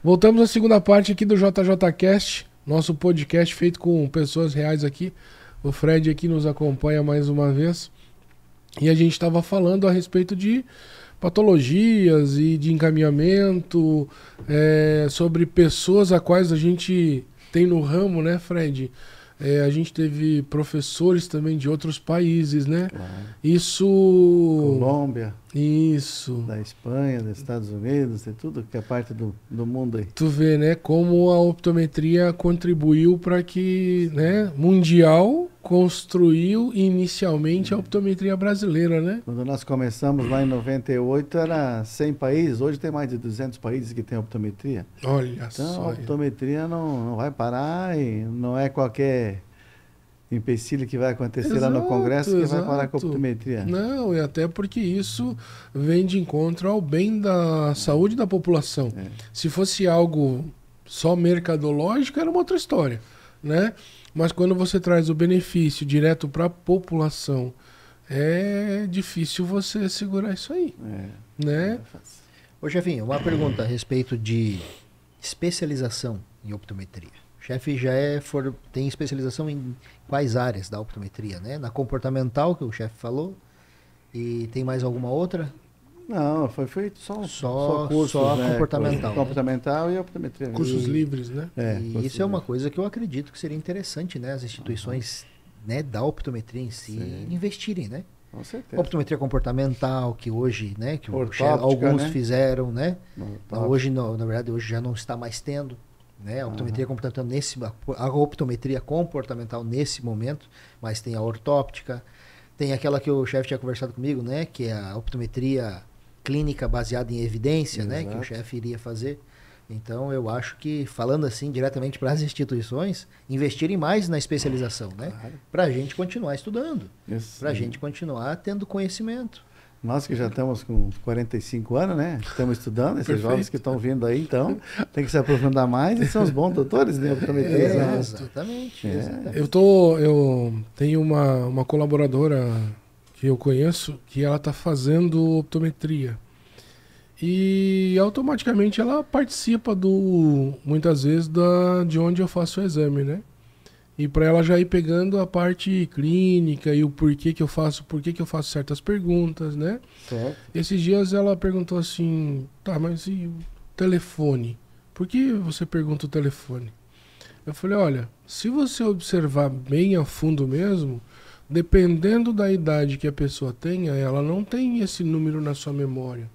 Voltamos à segunda parte aqui do JJCast, nosso podcast feito com pessoas reais aqui. O Fred aqui nos acompanha mais uma vez. E a gente estava falando a respeito de patologias e de encaminhamento, sobre pessoas a quais a gente tem no ramo, né, Fred? A gente teve professores também de outros países, né? Claro. Isso... Colômbia. Isso. Da Espanha, dos Estados Unidos, de tudo que é parte do mundo aí. Tu vê, né, como a optometria contribuiu para que, né, mundial construiu inicialmente a optometria brasileira, né? Quando nós começamos lá em 98, era 100 países, hoje tem mais de 200 países que tem optometria. Olha Então, só. a optometria não vai parar e não é qualquer empecilho que vai acontecer lá no Congresso que vai parar com a optometria. Não, e até porque isso vem de encontro ao bem da saúde da população. Se fosse algo só mercadológico, era uma outra história, né? Mas quando você traz o benefício direto para a população, é difícil você segurar isso aí, né? Ô, chefinho, uma pergunta a respeito de especialização em optometria. O chefe já tem especialização em quais áreas da optometria, né? Na comportamental, que o chefe falou, e tem mais alguma outra? Não, foi feito só cursos, só né? comportamental. Comportamental e optometria. Cursos livres, né? E isso é uma coisa que eu acredito que seria interessante, né? As instituições, né, da optometria em si investirem, né? Com certeza. Optometria comportamental, que hoje, né, que Ortóptica, alguns né? fizeram, né? Hoje, na verdade, hoje já não está mais tendo, né? A optometria comportamental a optometria comportamental nesse momento, mas tem a ortóptica, tem aquela que o chefe tinha conversado comigo, né, que é a optometria clínica baseada em evidência, né, que o chefe iria fazer. Então, eu acho que, falando assim diretamente para as instituições, investirem mais na especialização, né? Para a gente continuar estudando, para a gente continuar tendo conhecimento. Nós que já estamos com 45 anos, né? Estamos estudando, esses jovens que estão vindo aí, então, tem que se aprofundar mais e são os bons doutores, né? Exatamente. Eu tenho uma colaboradora que eu conheço que ela está fazendo optometria. E automaticamente ela participa muitas vezes de onde eu faço o exame, né? E para ela já ir pegando a parte clínica e o por que eu faço certas perguntas, né? Certo. Esses dias ela perguntou assim, tá, mas e o telefone? Por que você pergunta o telefone? Eu falei, olha, se você observar bem a fundo mesmo, dependendo da idade que a pessoa tenha, ela não tem esse número na sua memória.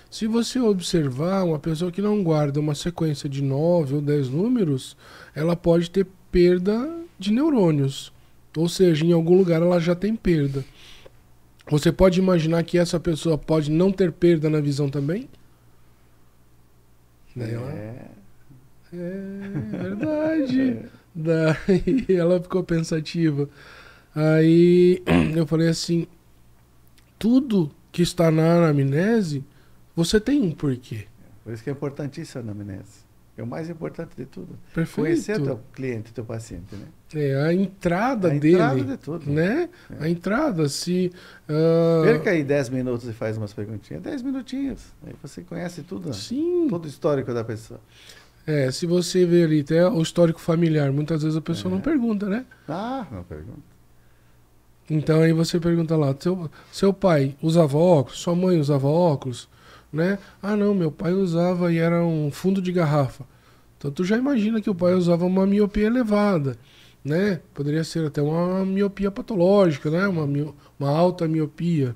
Se você observar uma pessoa que não guarda uma sequência de 9 ou 10 números, ela pode ter perda de neurônios. Ou seja, em algum lugar ela já tem perda. Você pode imaginar que essa pessoa pode não ter perda na visão também? É verdade. Daí ela ficou pensativa. Aí eu falei assim, tudo que está na anamnese, você tem um porquê. Por isso que é importantíssimo a anamnese. É o mais importante de tudo. Perfeito. Conhecer o teu cliente, o teu paciente, né? A entrada dele. A entrada de tudo. Né? A entrada, se... Perca aí 10 minutos e faz umas perguntinhas. 10 minutinhos. Aí você conhece tudo. Sim. Todo o histórico da pessoa. Se você ver ali até o histórico familiar, muitas vezes a pessoa não pergunta, né? Não pergunta. Então aí você pergunta lá, seu pai usava óculos? Sua mãe usava óculos? Né? Ah, não, meu pai usava e era um fundo de garrafa. Então tu já imagina que o pai usava uma miopia elevada, né? Poderia ser até uma miopia patológica, né? Uma alta miopia.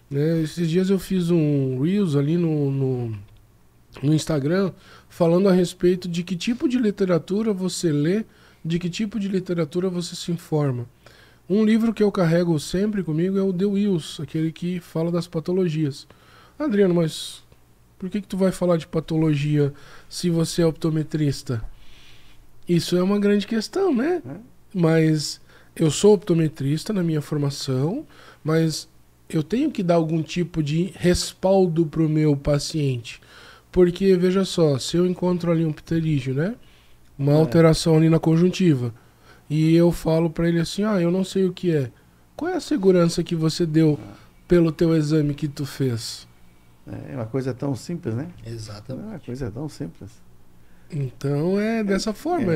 Né? Esses dias eu fiz um Reels ali no Instagram falando a respeito de que tipo de literatura você lê, de que tipo de literatura você se informa. Um livro que eu carrego sempre comigo é o The Wills, aquele que fala das patologias. Adriano, mas por que tu vai falar de patologia se você é optometrista? Isso é uma grande questão, né? Mas eu sou optometrista na minha formação, mas eu tenho que dar algum tipo de respaldo para o meu paciente. Porque, veja só, se eu encontro ali um pterígio, né? Uma alteração ali na conjuntiva, e eu falo para ele assim, eu não sei o que é. Qual é a segurança que você deu pelo teu exame que tu fez? É uma coisa tão simples, né? Exatamente. É uma coisa tão simples. Então é dessa forma.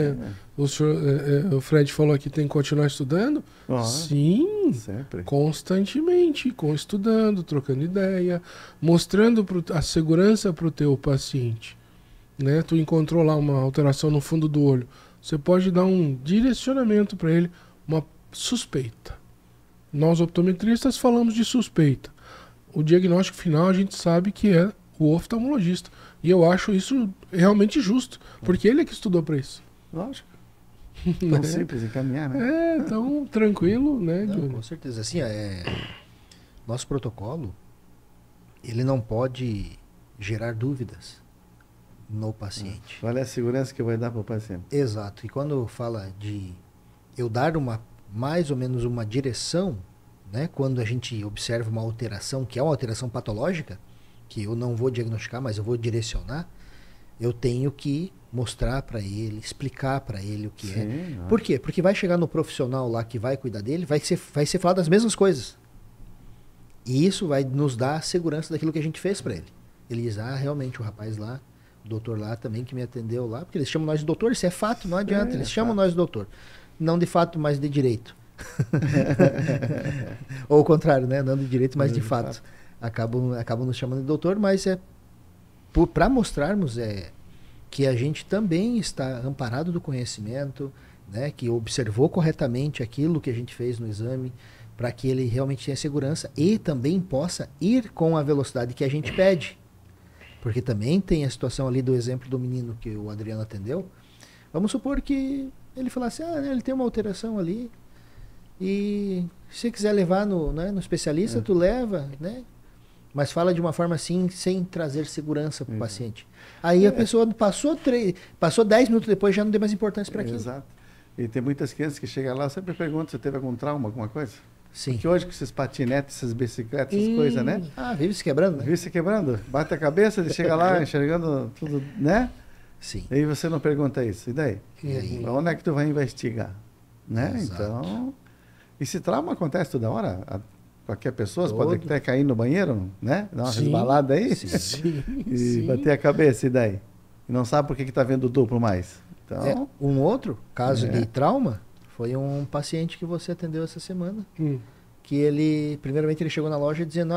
O Fred falou aqui tem que continuar estudando. Sim, sempre. Constantemente, estudando, trocando ideia, mostrando a segurança para o teu paciente. Né? Tu encontrou lá uma alteração no fundo do olho. Você pode dar um direcionamento para ele, uma suspeita. Nós optometristas falamos de suspeita. O diagnóstico final a gente sabe que é o oftalmologista. E eu acho isso realmente justo, porque ele é que estudou para isso. Lógico. Tão simples encaminhar, né? Tão tranquilo, né? Não, com certeza. Assim, nosso protocolo, ele não pode gerar dúvidas no paciente. Qual é a segurança que vai dar para o paciente? Exato. E quando fala de eu dar mais ou menos uma direção, né? Quando a gente observa uma alteração, que é uma alteração patológica, que eu não vou diagnosticar, mas eu vou direcionar, eu tenho que mostrar para ele, explicar para ele o que é. Por quê? Porque vai chegar no profissional lá que vai cuidar dele, vai ser falado as mesmas coisas. E isso vai nos dar a segurança daquilo que a gente fez para ele. Ele diz, realmente o rapaz lá, o doutor lá também que me atendeu lá, porque eles chamam nós de doutor, isso é fato, não adianta, eles chamam nós de doutor. Não de fato, mas de direito. Ou o contrário, né? Não de direito, mas de fato. Acabam nos chamando de doutor, mas é para mostrarmos que a gente também está amparado do conhecimento, né? Que observou corretamente aquilo que a gente fez no exame, para que ele realmente tenha segurança e também possa ir com a velocidade que a gente pede. Porque também tem a situação ali do exemplo do menino que o Adriano atendeu. Vamos supor que ele falasse, ele tem uma alteração ali, e se você quiser levar no especialista, tu leva, né? Mas fala de uma forma assim, sem trazer segurança para o paciente. Aí a pessoa passou 10 minutos depois, já não deu mais importância para aquilo. Exato. E tem muitas crianças que chegam lá, sempre perguntam se teve algum trauma, alguma coisa. Sim. Porque hoje com esses patinetes, essas bicicletas, essas coisas, né? Vive se quebrando, né? Vive se quebrando. Bate a cabeça, ele chega lá enxergando tudo, né? Sim. E aí você não pergunta isso. E daí? E aí? Onde é que tu vai investigar? Né? Exato. Então, esse trauma acontece toda hora. Qualquer pessoa pode até cair no banheiro, né? Dar uma resbalada aí e bater a cabeça, e daí? E não sabe por que está vendo duplo mais. Então, um outro caso de trauma foi um paciente que você atendeu essa semana. Que ele, primeiramente, ele chegou na loja dizendo,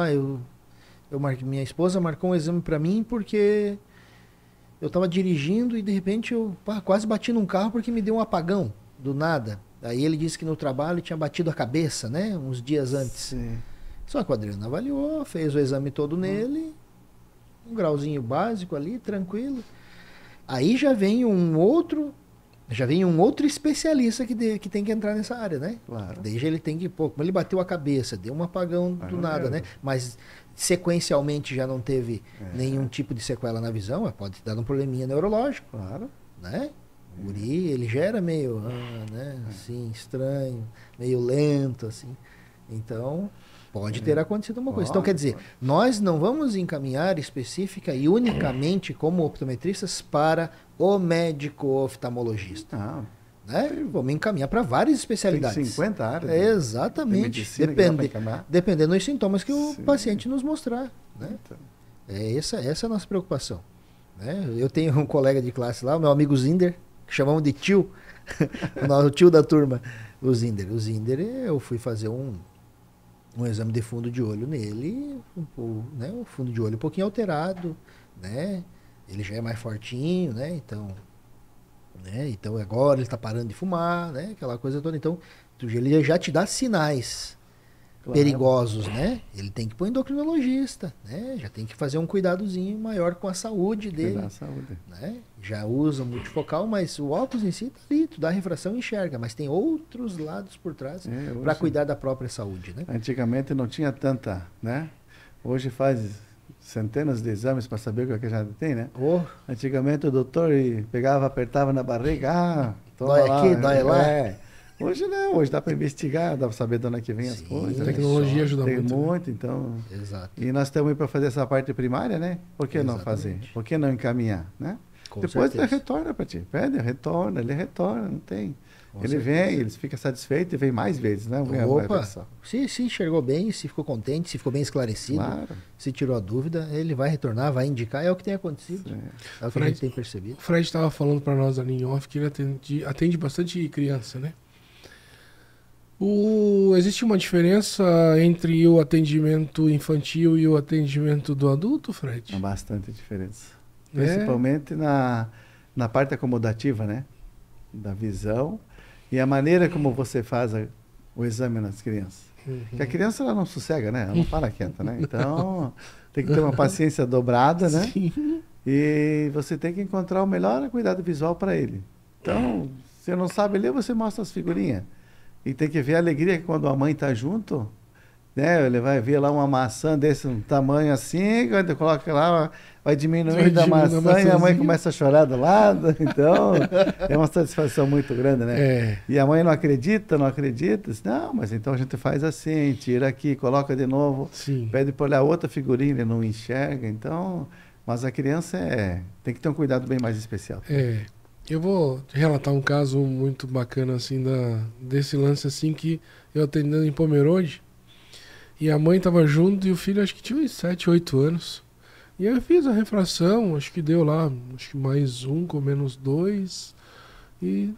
minha esposa marcou um exame para mim porque eu estava dirigindo e de repente eu quase bati num carro porque me deu um apagão do nada. Aí ele disse que no trabalho tinha batido a cabeça, né? Uns dias antes. Sim. Só que o Adriano avaliou, fez o exame todo nele, um grauzinho básico ali, tranquilo. Aí já vem um outro especialista que tem que entrar nessa área, né? Claro. Daí já ele tem que, como ele bateu a cabeça, deu um apagão do nada, né? Mas sequencialmente já não teve nenhum tipo de sequela na visão, pode dar um probleminha neurológico. Claro. Né? O guri, ele já era meio, né? Assim, estranho, meio lento, assim. Então, pode ter acontecido uma coisa. Então, quer dizer, nós não vamos encaminhar específica e unicamente como optometristas para o médico oftalmologista. Não. Né? Vamos encaminhar para várias especialidades. Tem 50 áreas. Exatamente. Dependendo dos sintomas que o paciente nos mostrar. Né? Então. Essa é a nossa preocupação. Né? Eu tenho um colega de classe lá, o meu amigo Zinder, que chamamos de tio, o tio da turma, o Zinder. O Zinder, eu fui fazer um exame de fundo de olho nele, né? O fundo de olho um pouquinho alterado, né? Ele já é mais fortinho, né? Então agora ele está parando de fumar, né? Aquela coisa toda. Então, ele já te dá sinais perigosos, né? Ele tem que ir para o endocrinologista, né? Já tem que fazer um cuidadozinho maior com a saúde dele. Cuidar da saúde. Né? Já usa multifocal, mas o óculos em si tá ali, tu dá refração e enxerga, mas tem outros lados por trás para cuidar da própria saúde, né? Antigamente não tinha tanta, né? Hoje faz centenas de exames para saber o que a gente tem, né? Antigamente o doutor pegava, apertava na barriga, dói aqui, dói lá. Hoje não, hoje dá para investigar, dá para saber de onde é que vem as coisas. A tecnologia ajuda muito. Tem muito, então. Exato. E nós estamos aí para fazer essa parte primária, né? Por que não fazer? Por que não encaminhar, né? Depois ele retorna para ti. Pede, retorna, ele retorna, não tem. Ele vem, ele fica satisfeito e vem mais vezes, né? Opa, se enxergou bem, se ficou contente, se ficou bem esclarecido, se tirou a dúvida, ele vai retornar, vai indicar, é o que tem acontecido. É o que a gente tem percebido. O Fred estava falando para nós ali em off que ele atende bastante criança, né? Existe uma diferença entre o atendimento infantil e o atendimento do adulto, Fred? Há bastante diferença. Principalmente na parte acomodativa, né? Da visão e a maneira como você faz o exame nas crianças. Porque a criança, ela não sossega, né? Ela não para quieta, né? Então, tem que ter uma paciência dobrada, né? Sim. E você tem que encontrar o melhor cuidado visual para ele. Então, se não sabe ler, você mostra as figurinhas. E tem que ver a alegria que quando a mãe está junto, né? Ele vai ver lá uma maçã desse tamanho assim, quando coloca lá, vai diminuindo a maçã e a mãe começa a chorar do lado. Então, é uma satisfação muito grande, né? E a mãe não acredita, diz, não, mas então a gente faz assim, tira aqui, coloca de novo, pede para olhar outra figurinha, ele não enxerga. Então, mas a criança tem que ter um cuidado bem mais especial. Eu vou relatar um caso muito bacana, assim, desse lance, assim, que eu atendendo em Pomerode, e a mãe estava junto e o filho acho que tinha uns 7, 8 anos. E aí eu fiz a refração, acho que deu lá, acho que mais 1 com menos 2. E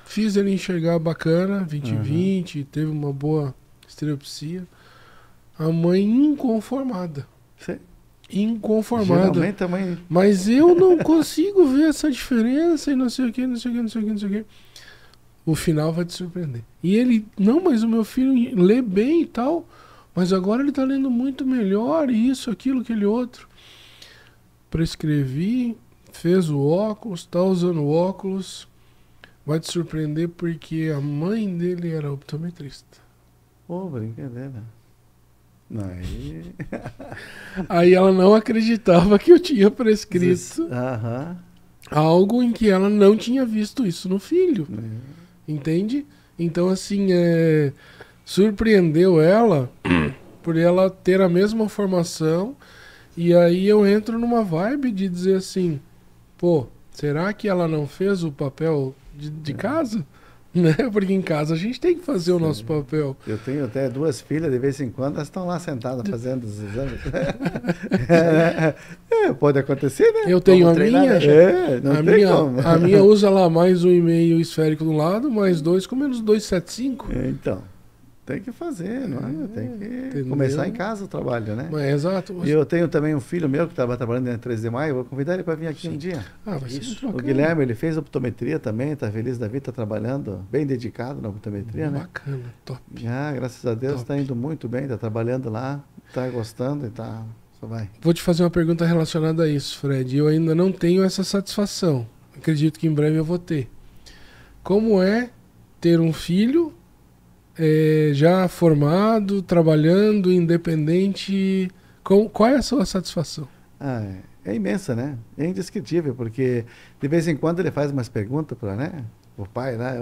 fiz ele enxergar bacana, 20/20, teve uma boa estereopsia. A mãe inconformada. Sim. Inconformada. Geralmente a mãe... Mas eu não consigo ver essa diferença e não sei o que, não sei o que, não sei o que, não sei o que. O final vai te surpreender. E ele, não, mas o meu filho lê bem e tal, mas agora ele tá lendo muito melhor, isso, aquilo, aquele outro. Prescrevi, fez o óculos, tá usando o óculos, vai te surpreender porque a mãe dele era optometrista. Pô, brincadeira. Aí... Aí ela não acreditava que eu tinha prescrito algo em que ela não tinha visto isso no filho. Entende? Então, assim, surpreendeu ela por ela ter a mesma formação. E aí eu entro numa vibe de dizer assim, pô, será que ela não fez o papel de casa? Né? Porque em casa a gente tem que fazer o nosso papel. Eu tenho até 2 filhas, de vez em quando elas estão lá sentadas fazendo os exames. Pode acontecer, né? Eu tenho a minha. A minha usa lá mais 1,5 esférico do lado, mais 2 com menos 2,75. Então, tem que fazer, não é? Tem que começar em casa o trabalho, né? Exato. E eu tenho também um filho meu que estava trabalhando na 3 de Maio, vou convidar ele para vir aqui um dia. Vai ser muito bacana. O Guilherme, ele fez optometria também, está feliz da vida, está trabalhando bem dedicado na optometria, né? Bacana, top. Graças a Deus está indo muito bem, está trabalhando lá, está gostando e só vai. Vou te fazer uma pergunta relacionada a isso, Fred. Eu ainda não tenho essa satisfação. Acredito que em breve eu vou ter. Como é ter um filho já formado, trabalhando, independente? Qual é a sua satisfação? É imensa, né? É indescritível, porque de vez em quando ele faz umas perguntas para o pai, né?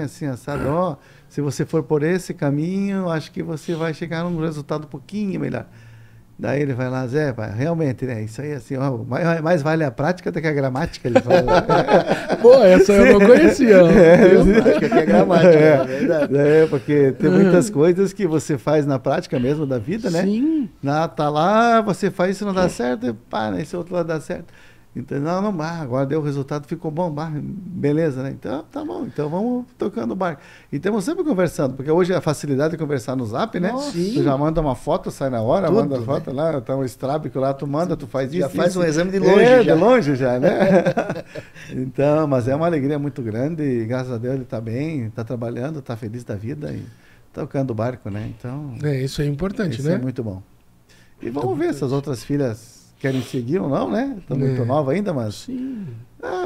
Assim, assado, se você for por esse caminho, acho que você vai chegar a um resultado um pouquinho melhor. Daí ele vai lá, Zé, realmente, né? Isso aí, assim, mais vale a prática do que a gramática, ele fala. Pô, essa eu não conhecia. A prática que é gramática, é verdade. Porque tem muitas coisas que você faz na prática mesmo da vida, né? Sim. Tá lá, você faz isso, não dá certo, e esse outro lá dá certo. Então, agora deu o resultado, ficou bom, beleza, né? Então, tá bom, então vamos tocando o barco. E estamos sempre conversando, porque hoje a facilidade de conversar no Zap, né? Sim. Tu já manda uma foto, sai na hora, Tudo, manda a foto lá, tá um estrábico lá, tu manda, tu faz isso. Já faz isso. um exame de longe de longe já, né? Então, mas é uma alegria muito grande e graças a Deus ele tá bem, tá trabalhando, tá feliz da vida e tocando o barco, né? Então... isso é importante, isso né? é muito bom. E vamos ver se as outras filhas querem seguir ou não, né? Estão muito nova ainda, mas... Sim.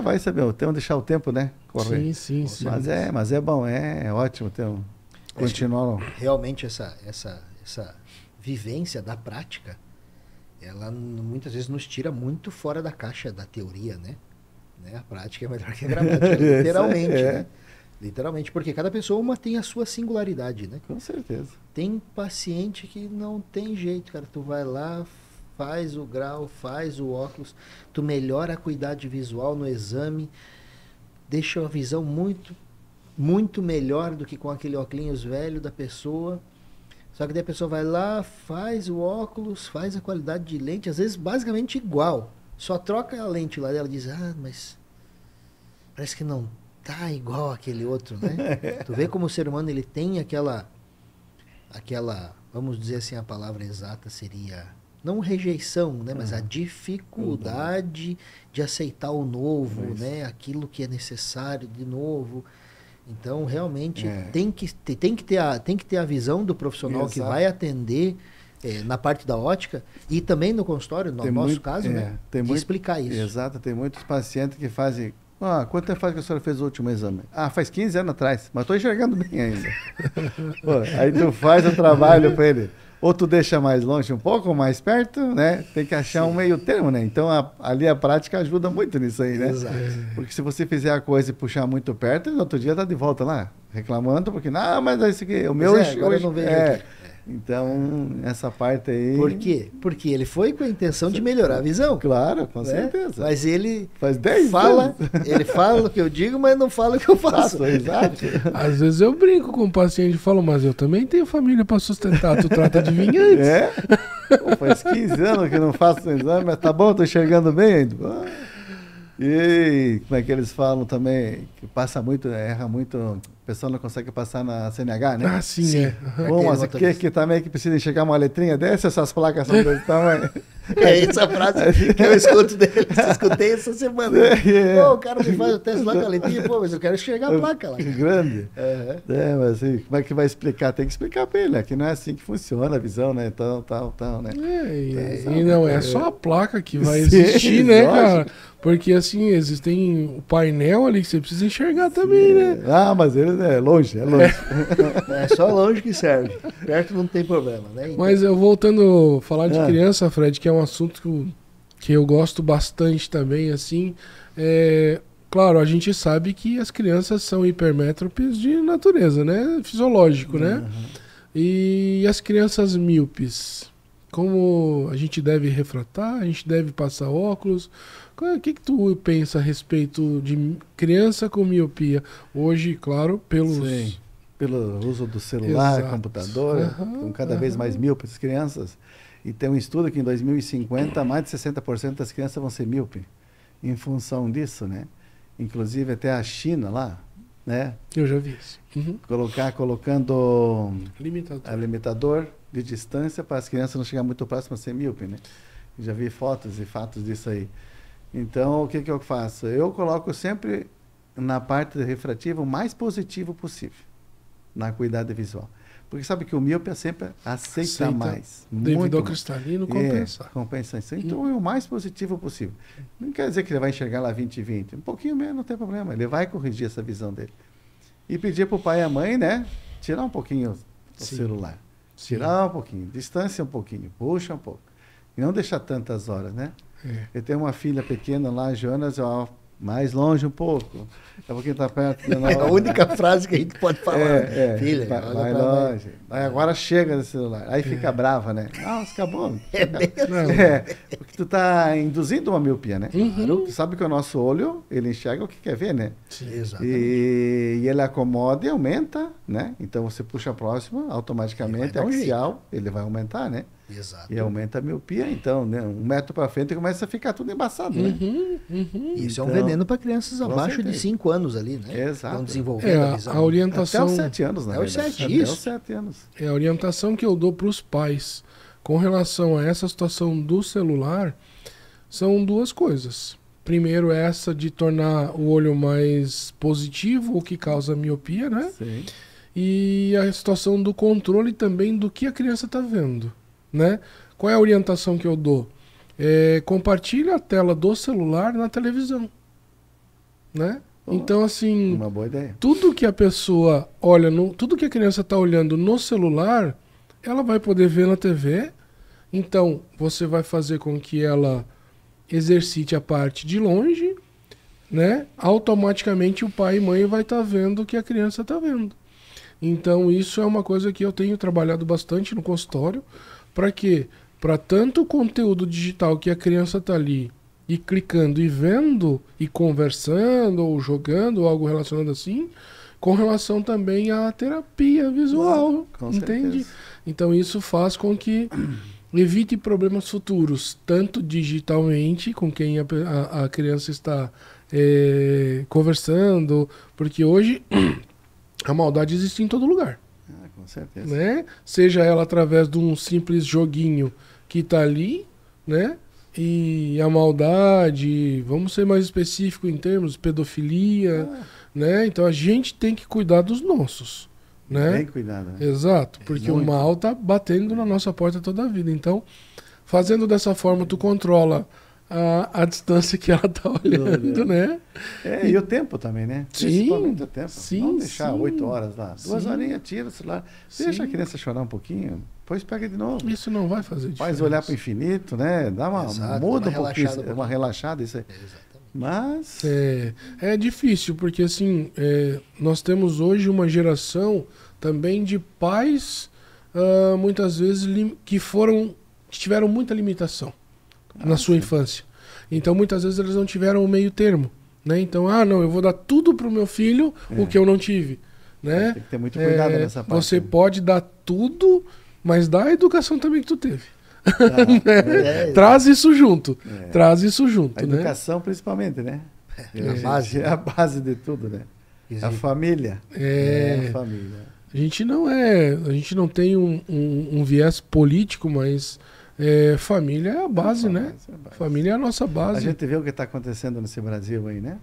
Vai saber, temos que deixar o tempo, né? Correr. Sim. Mas é bom, é ótimo continuar. Realmente essa vivência da prática, ela muitas vezes nos tira muito fora da caixa da teoria, né? A prática é melhor que a gramática, literalmente, né? Literalmente, porque cada pessoa tem a sua singularidade, né? Com certeza. Tem paciente que não tem jeito, cara. Tu vai lá, faz o grau, faz o óculos, tu melhora a acuidade visual no exame, deixa a visão muito, muito melhor do que com aquele óculos velho da pessoa. Só que daí a pessoa vai lá, faz o óculos, faz a qualidade de lente, às vezes basicamente igual. Só troca a lente lá dela e diz, mas parece que não tá igual aquele outro, né? Tu vê como o ser humano ele tem aquela, vamos dizer assim, a palavra exata seria, não rejeição, né? Mas a dificuldade de aceitar o novo, né? Aquilo que é necessário de novo. Então, realmente, tem que ter a visão do profissional que vai atender na parte da ótica e também no consultório, no nosso caso, né? De explicar isso. Exato, tem muitos pacientes que fazem... quanto tempo faz que a senhora fez o último exame? Faz 15 anos atrás, mas estou enxergando bem ainda. Aí tu faz o trabalho para ele. Ou tu deixa mais longe um pouco, ou mais perto, né? Tem que achar um meio termo, né? Então, ali a prática ajuda muito nisso aí, né? Exato. Porque se você fizer a coisa e puxar muito perto, no outro dia tá de volta lá, reclamando, porque, não, mas isso aqui, o meu... agora eu não vejo aqui. Então, essa parte aí... Por quê? Porque ele foi com a intenção de melhorar a visão. Claro, com certeza. Mas ele faz 10 fala, anos. Ele fala o que eu digo, mas não fala o que eu faço. Exato. Às vezes eu brinco com o paciente e falo, mas eu também tenho família para sustentar, tu trata de mim antes. Faz 15 anos que eu não faço exame, mas tá bom, tô enxergando bem ainda. E como é que eles falam também, que passa muito, erra muito, a pessoa não consegue passar na CNH, né? Sim. Bom, mas que também que precisa enxergar uma letrinha dessa, essas placas são desse tamanho. Essa frase que eu escuto dele, eu escutei essa semana. O cara me faz o teste lá com a letrinha, mas eu quero enxergar a placa lá. Grande. Mas assim, como é que vai explicar? Tem que explicar pra ele, né? Que não é assim que funciona a visão, né? Tal, né? E não é só a placa que vai existir, né, cara? Porque assim, existem o painel ali que você precisa enxergar também, né? Mas ele é longe. É só longe que serve. Perto não tem problema, né? Então... Mas eu voltando a falar de criança, Fred, que é um assunto que eu gosto bastante também, assim. Claro, a gente sabe que as crianças são hipermétropes de natureza, né? Fisiológico, né? E as crianças míopes? Como a gente deve refratar? A gente deve passar óculos? O que tu pensa a respeito de criança com miopia? Hoje, claro, pelo uso do celular, computador, com cada vez mais míopes as crianças. E tem um estudo que em 2050 mais de 60% das crianças vão ser míope em função disso, né? Inclusive até a China lá, né? Eu já vi isso. Colocando limitador de distância para as crianças não chegar muito próximas a ser míope, né? Eu já vi fotos e fatos disso aí. Então, o que eu faço? Eu coloco sempre na parte refrativa o mais positivo possível, na acuidade visual. Porque sabe que o míope sempre aceita mais. Devido ao cristalino, compensa. Compensa isso. Então, é o mais positivo possível. Não quer dizer que ele vai enxergar lá 20/20. Um pouquinho menos, não tem problema. Ele vai corrigir essa visão dele. E pedir para o pai e a mãe, né? Tirar um pouquinho o celular. Tirar um pouquinho. Distância um pouquinho. Puxa um pouco. E não deixar tantas horas, né? Eu tenho uma filha pequena lá, Jonas, mais longe um pouco. É porque está perto. É a única frase que a gente pode falar. Filha, vai longe. Aí agora chega no celular. Aí fica brava, né? Nossa, acabou. Porque tu está induzindo uma miopia, né? Tu sabe que o nosso olho, ele enxerga o que quer ver, né? Sim, exatamente. E ele acomoda e aumenta, né? Então você puxa a próxima, automaticamente, axial, ele vai aumentar, né? Exato. E aumenta a miopia, então, né? 1 metro para frente começa a ficar tudo embaçado, né? Isso é um veneno para crianças abaixo de 5 anos ali, né? Exato. Estão desenvolvendo a visão. A orientação... Até os 7 anos, na verdade. Até os 7 anos. A orientação que eu dou para os pais com relação a essa situação do celular são 2 coisas. Primeiro, essa de tornar o olho mais positivo, o que causa miopia, né? Sim. E a situação do controle também do que a criança está vendo, né? Qual é a orientação que eu dou? Compartilha a tela do celular na televisão, né? Então, assim, uma boa ideia. Tudo que a pessoa olha, tudo que a criança está olhando no celular, ela vai poder ver na TV. Então, você vai fazer com que ela exercite a parte de longe, né? Automaticamente o pai e mãe vai estar vendo o que a criança está vendo. Então, isso é uma coisa que eu tenho trabalhado bastante no consultório. Para quê? para tanto conteúdo digital que a criança está ali e clicando e vendo e conversando ou jogando ou algo relacionado assim, com relação também à terapia visual, entende? Certeza. Então isso faz com que evite problemas futuros, tanto digitalmente com quem a criança está conversando, porque hoje a maldade existe em todo lugar. Com certeza. Né? Seja ela através de um simples joguinho que está ali, né? E a maldade, vamos ser mais específico em termos de pedofilia, né? Então a gente tem que cuidar dos nossos, né? Bem cuidado. Né? Exato, porque o mal tá batendo na nossa porta toda a vida. Então, fazendo dessa forma, tu controla a distância que ela tá olhando, né? E o tempo também, né? Sim, principalmente o tempo. Sim, não deixar sim. 8 horas lá. 2 Sim. horinhas, tira o celular. Deixa a criança chorar um pouquinho, depois pega de novo. Isso não vai fazer diferença. Faz olhar para o infinito, né? Dá uma muda um pouquinho, uma relaxada isso aí. Mas é difícil, porque assim, nós temos hoje uma geração também de pais, muitas vezes, que tiveram muita limitação na sua infância. Então, muitas vezes, eles não tiveram o meio termo. Né? Então, não, eu vou dar tudo pro meu filho o que eu não tive. Né? Tem que ter muito cuidado nessa parte. Você pode dar tudo, mas dá a educação também que tu teve. Traz isso junto. Traz isso junto. A educação, principalmente, né? É a base de tudo, né? A família. A família. A gente não tem um viés político, mas família é a base, né? Família é a nossa base. A gente vê o que está acontecendo nesse Brasil aí, né?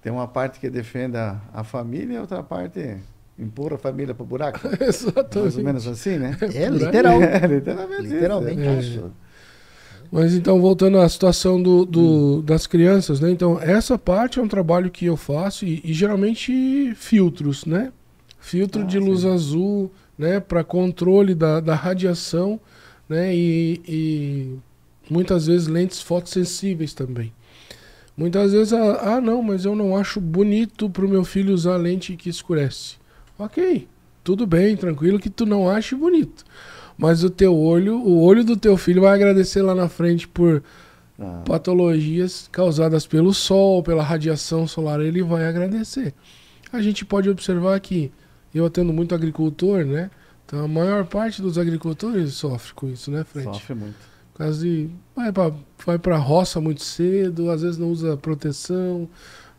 Tem uma parte que defende a família e outra parte empurra a família para o buraco. Exatamente. Mais ou menos assim, né? Literal. Literalmente isso. Mas então, voltando à situação das crianças, né? Então, essa parte é um trabalho que eu faço e geralmente filtros, né? Filtro de luz azul, né? Para controle da radiação, né? E muitas vezes lentes fotossensíveis também. Muitas vezes, não, mas eu não acho bonito para o meu filho usar lente que escurece. Ok, tudo bem, tranquilo que tu não ache bonito. Mas o olho do teu filho vai agradecer lá na frente por patologias causadas pelo sol, pela radiação solar, ele vai agradecer. A gente pode observar que eu atendo muito agricultor, né? Então a maior parte dos agricultores sofre com isso, né, Fred? Sofre muito. Por causa de vai pra roça muito cedo, às vezes não usa proteção,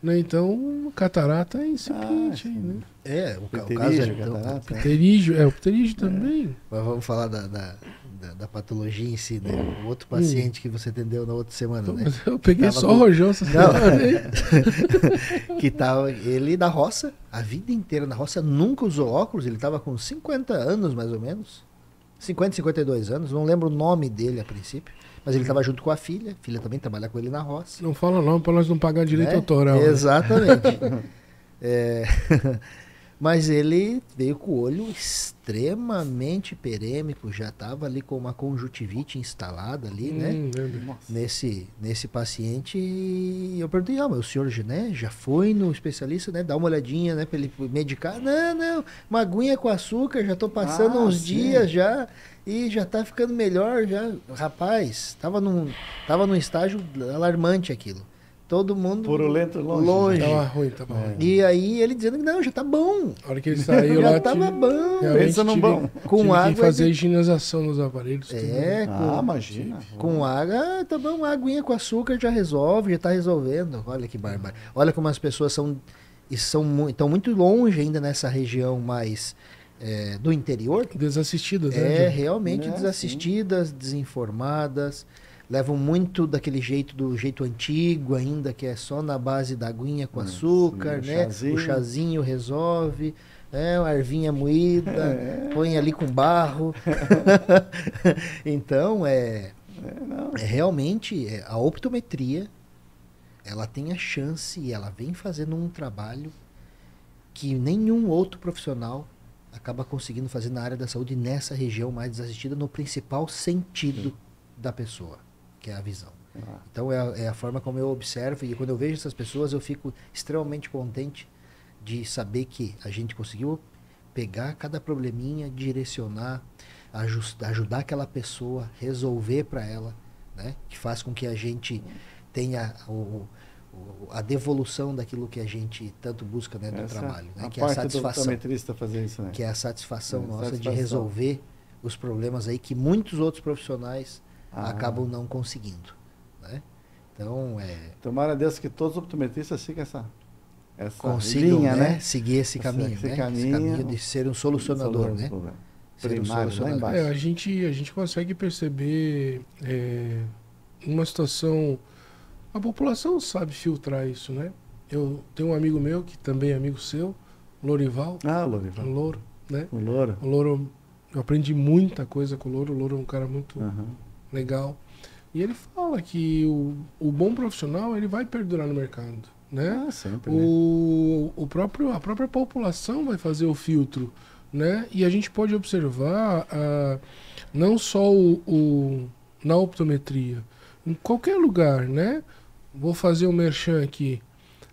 né? Então catarata é incipiente, né? O caso é pterígio, o pterígio também. Mas vamos falar da patologia em si, né? O outro paciente que você atendeu na outra semana, né? Eu peguei só o rojão essa semana. Que tava ele da roça, a vida inteira na roça, nunca usou óculos, ele tava com 50 anos mais ou menos. 50, 52 anos, não lembro o nome dele a princípio, mas ele estava junto com a filha também trabalha com ele na roça. Não fala não, para nós não pagar direito autoral. Exatamente. Mas ele veio com o olho extremamente perêmico, já estava ali com uma conjuntivite instalada ali, né? Nesse paciente. E eu perguntei, mas o senhor já foi no especialista, né? Dá uma olhadinha, né? Para ele medicar. Não, uma aguinha com açúcar, já estou passando uns dias já e já está ficando melhor já. Rapaz, estava num estágio alarmante aquilo. Todo mundo purulento longe. Tava ruim, tava ruim. E aí ele dizendo que não, já tá bom. A hora que ele saiu já lá, tava bom. Pensa num bom. Com água. Que fazer higienização nos aparelhos. Imagina. Com água, tá bom, uma aguinha com açúcar já resolve, já tá resolvendo. Olha que bárbaro. Olha como as pessoas estão muito longe ainda nessa região mais do interior. Desassistidas, né? Realmente desassistidas, desinformadas. Levam muito do jeito antigo ainda, que é só na base da aguinha com açúcar, né? O chazinho resolve, uma ervinha moída, põe ali com barro. Então, realmente, a optometria, ela tem a chance e ela vem fazendo um trabalho que nenhum outro profissional acaba conseguindo fazer na área da saúde nessa região mais desassistida, no principal sentido da pessoa, que é a visão. Então é a forma como eu observo, e quando eu vejo essas pessoas eu fico extremamente contente de saber que a gente conseguiu pegar cada probleminha, direcionar. ajudar aquela pessoa, resolver para ela, né? Que faz com que a gente tenha a devolução daquilo que a gente tanto busca dentro do trabalho, né? Que é a satisfação. Fazer isso, né? Que é a satisfação nossa de resolver os problemas aí que muitos outros profissionais acabam não conseguindo, né? Então, tomara a Deus que todos os optometristas sigam essa consigam, linha, né? Seguir esse caminho, esse caminho de ser um solucionador, né? Primário, lá embaixo. A gente consegue perceber uma situação... A população sabe filtrar isso, né? Eu tenho um amigo meu, que também é amigo seu, Lorival. Lorival. O Louro, né? O Louro. O Louro, eu aprendi muita coisa com o Louro. O Louro é um cara muito legal. E ele fala que o bom profissional, ele vai perdurar no mercado, né? Sempre, a própria população vai fazer o filtro, né? E a gente pode observar não só na optometria, em qualquer lugar, né? Vou fazer um merchan aqui.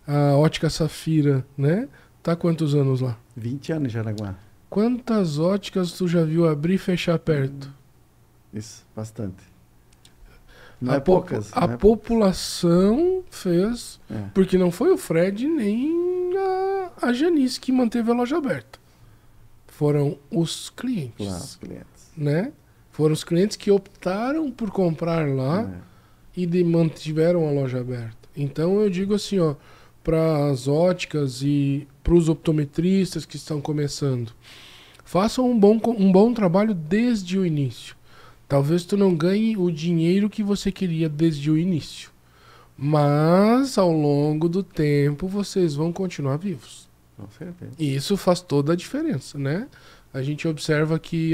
A Ótica Safira, né? Tá há quantos anos lá? 20 anos em Jaraguá. Quantas óticas tu já viu abrir e fechar perto? Isso, bastante. Não é poucas. A população fez, porque não foi o Fred nem a Janice que manteve a loja aberta. Foram os clientes. Claro, os clientes. Né? Foram os clientes que optaram por comprar lá e mantiveram a loja aberta. Então eu digo assim, ó, para as óticas e para os optometristas que estão começando, façam um bom trabalho desde o início. Talvez tu não ganhe o dinheiro que você queria desde o início, mas ao longo do tempo vocês vão continuar vivos. Com certeza. E isso faz toda a diferença, né? A gente observa que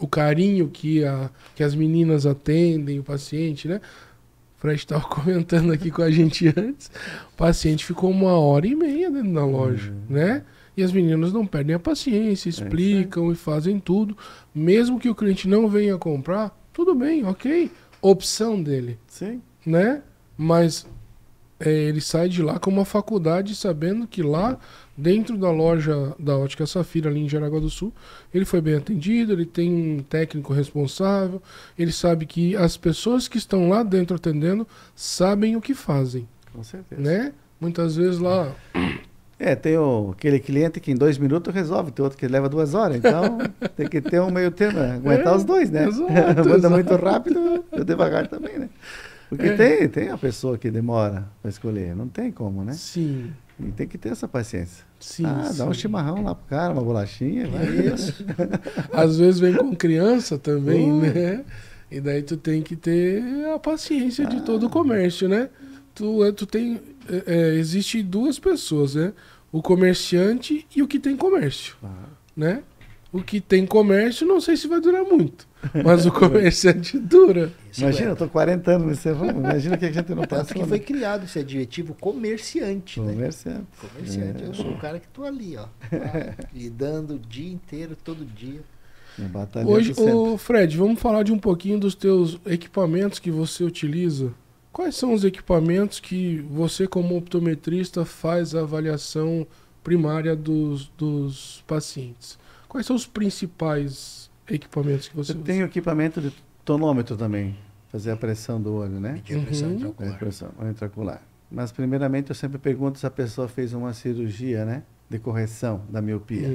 o carinho que as meninas atendem o paciente, né? O Fred estava comentando aqui com a gente antes. O paciente ficou 1h30 dentro da loja, né? E as meninas não perdem a paciência, explicam e fazem tudo. Mesmo que o cliente não venha comprar, tudo bem, ok. Opção dele. Sim. Né? Mas ele sai de lá com uma faculdade sabendo que lá dentro da loja da Ótica Safira, ali em Jaraguá do Sul, ele foi bem atendido, ele tem um técnico responsável, ele sabe que as pessoas que estão lá dentro atendendo sabem o que fazem. Com certeza. Né? Muitas vezes lá... tem aquele cliente que em 2 minutos resolve, tem outro que leva 2 horas, então tem que ter um meio termo, aguentar os dois, né? Manda muito rápido, eu devagar também, né? Porque tem a pessoa que demora para escolher, não tem como, né? Sim. E tem que ter essa paciência. Sim, dá um chimarrão lá pro cara, uma bolachinha. Isso. Às vezes vem com criança também, né? E daí tu tem que ter a paciência de todo o comércio, né? Tu tem... existe 2 pessoas, né? O comerciante e o que tem comércio, né? O que tem comércio não sei se vai durar muito, mas o comerciante dura. Imagina, eu tô 40 anos nesse ramo, imagina o que a gente não passa. Porque foi criado esse adjetivo comerciante, né? Comerciante. Eu sou o cara que tô ali, ó, lidando o dia inteiro, todo dia. Hoje, Fred, vamos falar de um pouquinho dos teus equipamentos que você utiliza. Quais são os equipamentos que você, como optometrista, faz a avaliação primária dos pacientes? Quais são os principais equipamentos que você usa? Eu tenho equipamento de tonômetro também, fazer a pressão do olho, né? Medir a pressão intraocular. Pressão intraocular. Mas primeiramente eu sempre pergunto se a pessoa fez uma cirurgia, né? De correção da miopia.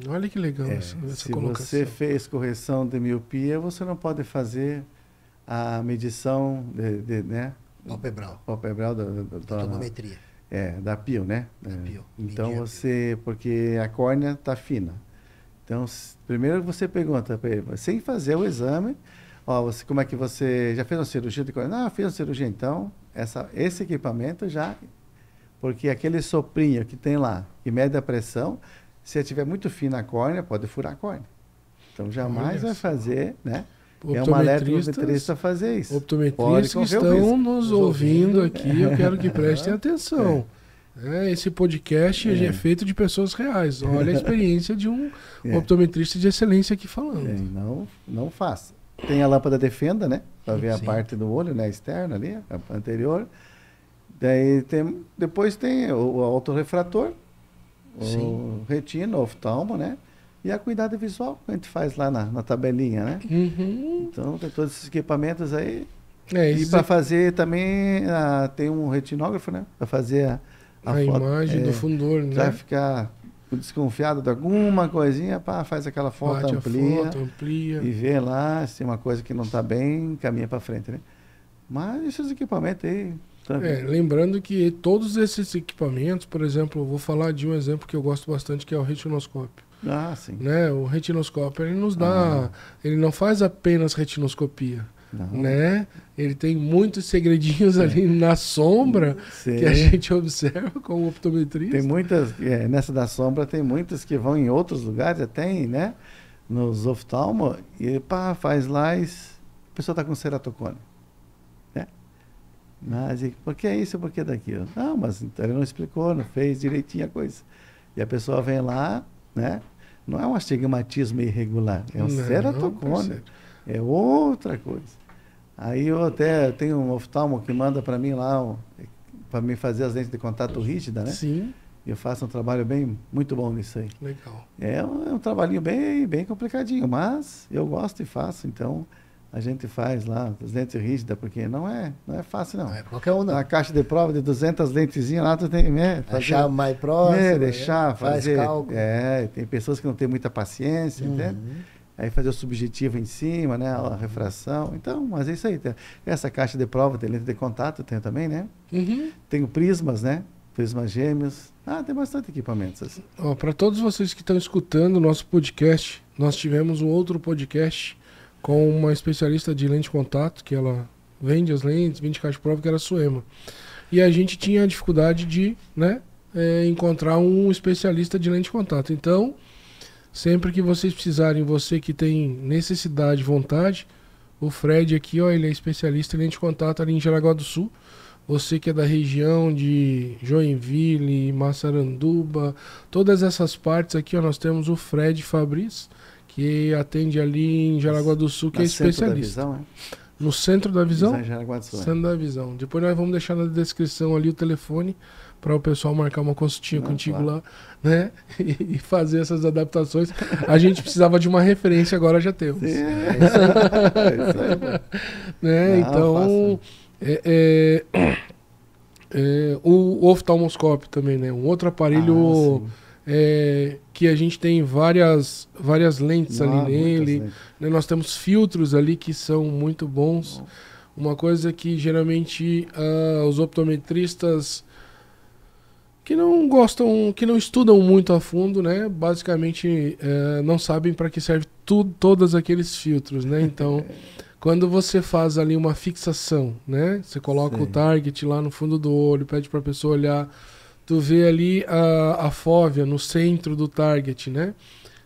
Olha que legal essa colocação. Se você fez correção de miopia, você não pode fazer a medição né? Palpebral da tonometria. Da PIO, né? Da PIO. Então porque a córnea está fina. Então, primeiro você pergunta para ele, sem fazer o exame, como é que você já fez uma cirurgia de córnea? Não, fiz uma cirurgia, então, esse equipamento já, porque aquele soprinho que tem lá, que mede a pressão, se estiver muito fina a córnea, pode furar a córnea. Então, jamais vai fazer, né? É um alerta optometrista fazer isso. Optometristas que estão nos ouvindo aqui, eu quero que prestem atenção. Esse podcast é feito de pessoas reais. Olha a experiência de um optometrista de excelência aqui falando. Não faça. Tem a lâmpada Defenda, né? Para ver a parte do olho, né? Externa ali, a anterior. Depois tem o autorrefrator, o retina, o oftalmo, né? E a cuidado visual, que a gente faz lá na tabelinha, né? Então, tem todos esses equipamentos aí. E para fazer também, tem um retinógrafo, né? Para fazer a foto, imagem do fundor, né? Vai ficar desconfiado de alguma coisinha, faz aquela foto, amplia e vê lá se uma coisa que não está bem, caminha para frente, né? Mas esses equipamentos aí... lembrando que todos esses equipamentos, por exemplo, eu vou falar de um exemplo que eu gosto bastante, que é o retinoscópio. Sim. Né? O retinoscópio, ele nos dá... Ele não faz apenas retinoscopia. Né? Ele tem muitos segredinhos ali na sombra que a gente observa como optometrista. Tem muitas, nessa da sombra tem muitas que vão em outros lugares, até né? Nos oftalmos, e faz lá e a pessoa está com ceratocone. Né? Mas por que isso, por que daquilo? Não, mas então ele não explicou, não fez direitinho a coisa. E a pessoa vem lá, né? Não é um astigmatismo irregular, é um ceratocone. É outra coisa. Aí eu até tenho um oftalmo que manda para mim lá, para mim fazer as lentes de contato rígida, né? Sim. E eu faço um trabalho muito bom nisso aí. Legal. É um trabalhinho bem complicadinho, mas eu gosto e faço, então a gente faz lá as lentes rígidas, porque não é fácil não. Não é qualquer um não. Uma caixa de prova de 200 lentezinhas lá, tu tem achar mais próximo, deixar, fazer. Faz cálculo. Tem pessoas que não têm muita paciência, entende? Aí fazer o subjetivo em cima, né? A refração. Então, mas é isso aí. Essa caixa de prova tem lente de contato, tem também, né? Tem prismas, né? Prismas gêmeos. Tem bastante equipamentos assim. Para todos vocês que estão escutando o nosso podcast, nós tivemos um outro podcast com uma especialista de lente de contato, que ela vende as lentes, vende caixa de prova, que era a Suema. E a gente tinha a dificuldade de, né, encontrar um especialista de lente de contato. Então, sempre que vocês precisarem, você que tem necessidade, vontade, o Fred aqui, ele é especialista em lente de contato ali em Jaraguá do Sul. Você que é da região de Joinville, Massaranduba, todas essas partes aqui, nós temos o Fred Fabris, que atende ali em Jaraguá do Sul, que é especialista. Da visão, no centro da visão? Jaraguá do Sul. Centro da visão. Depois nós vamos deixar na descrição ali o telefone para o pessoal marcar uma consultinha contigo lá, né? E fazer essas adaptações. A gente precisava de uma referência, agora já temos. Sim, né? Então, o oftalmoscópio também, né? Um outro aparelho que a gente tem várias lentes ali nele. Né? Nós temos filtros ali que são muito bons. Uma coisa que geralmente os optometristas que não gostam, que não estudam muito a fundo, né? Basicamente não sabem para que serve todos aqueles filtros, né? Então, quando você faz ali uma fixação, né? Você coloca o target lá no fundo do olho, pede para a pessoa olhar, tu vê ali a fóvea no centro do target, né?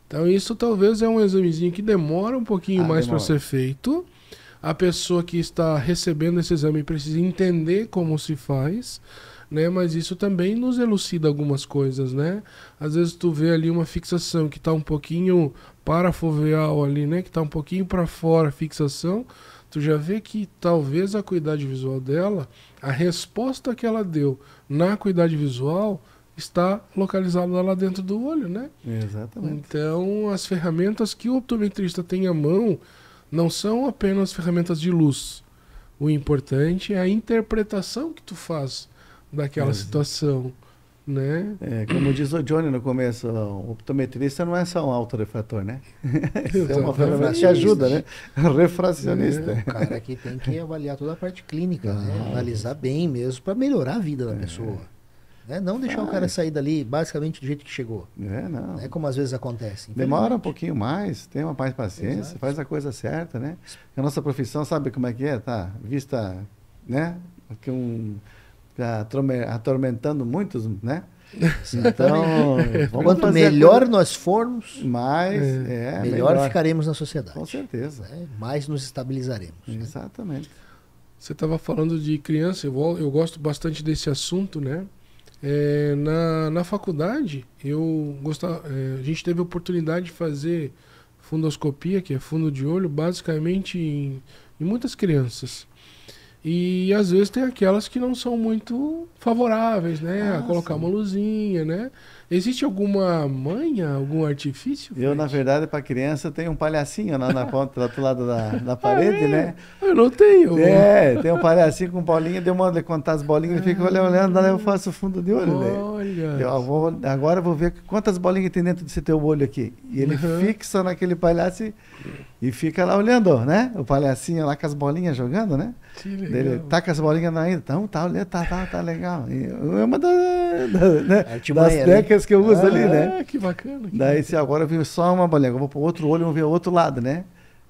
Então isso talvez é um examezinho que demora um pouquinho mais para ser feito. A pessoa que está recebendo esse exame precisa entender como se faz, né? Mas isso também nos elucida algumas coisas, né? Às vezes tu vê ali uma fixação que está um pouquinho parafoveal ali, né? Que está um pouquinho para fora a fixação. Tu já vê que talvez a acuidade visual dela, a resposta que ela deu na acuidade visual está localizada lá dentro do olho, né? Exatamente. Então, as ferramentas que o optometrista tem à mão não são apenas ferramentas de luz. O importante é a interpretação que tu faz daquela situação, né? Como diz o Johnny no começo, o optometrista não é só um autorefrator, né? É uma ferramenta que ajuda, né? Refracionista. O cara que tem que avaliar toda a parte clínica, né? Analisar bem mesmo para melhorar a vida da pessoa. Né? Não deixar o cara sair dali basicamente do jeito que chegou. Não. É como às vezes acontece. Demora um pouquinho mais, tem uma mais paciência, faz a coisa certa, né? A nossa profissão, sabe como é que é? Tá vista, né? Atormentando muitos, né? Então, quanto melhor nós formos, melhor ficaremos na sociedade. Com certeza. Né? Mais nos estabilizaremos. Exatamente. Né? Você estava falando de criança, eu gosto bastante desse assunto, né? Na faculdade, a gente teve a oportunidade de fazer fundoscopia, que é fundo de olho, basicamente em muitas crianças. E às vezes tem aquelas que não são muito favoráveis, né? A colocar uma luzinha, né? Existe alguma manha, algum artifício? Eu, na verdade, para criança, tenho um palhacinho lá na ponta, do outro lado da parede, né? Eu não tenho. Tem um palhacinho com bolinha, deu modo de contar as bolinhas, ele fica olhando, daí eu faço o fundo de olho. Olha. Agora eu vou ver quantas bolinhas tem dentro desse teu olho aqui. E ele fixa naquele palhaço e fica lá olhando, né? O palhacinho lá com as bolinhas jogando, né? Que legal. Ele tá com as bolinhas ainda, então tá olhando, tá legal. E é uma das técnicas que eu uso ali, né? Que bacana. Daí se agora eu vi só uma bolinha, eu vou pro outro olho e vou ver o outro lado, né?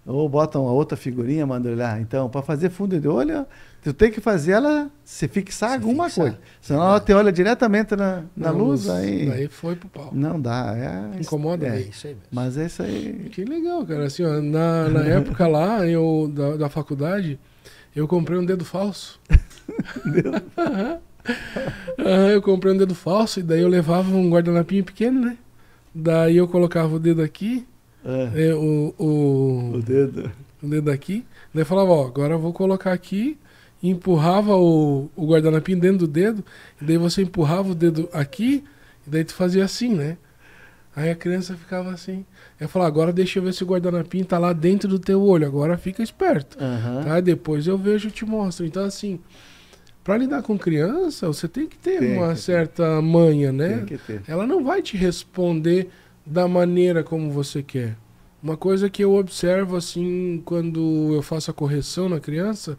Ou botam uma outra figurinha, manda olhar. Então, para fazer fundo de olho, tu tem que fazer ela se fixar alguma coisa. Senão ela te olha diretamente na luz, aí... Daí foi pro pau. Não dá. Incomoda, É isso aí mesmo. Mas é isso aí. Que legal, cara. Assim, ó, na época lá, da faculdade, eu comprei um dedo falso. Eu comprei um dedo falso e daí eu levava um guardanapinho pequeno, né? Daí eu colocava o dedo aqui, o dedo aqui, daí eu falava, ó, agora eu vou colocar aqui, e empurrava o guardanapinho dentro do dedo, e daí você empurrava o dedo aqui, e daí tu fazia assim, né? Aí a criança ficava assim. Eu falava, agora deixa eu ver se o guardanapinho tá lá dentro do teu olho, agora fica esperto. Tá? Depois eu vejo e te mostro. Então assim, para lidar com criança, você tem que ter uma certa manha, né? Tem que ter. Ela não vai te responder da maneira como você quer. Uma coisa que eu observo assim, quando eu faço a correção na criança,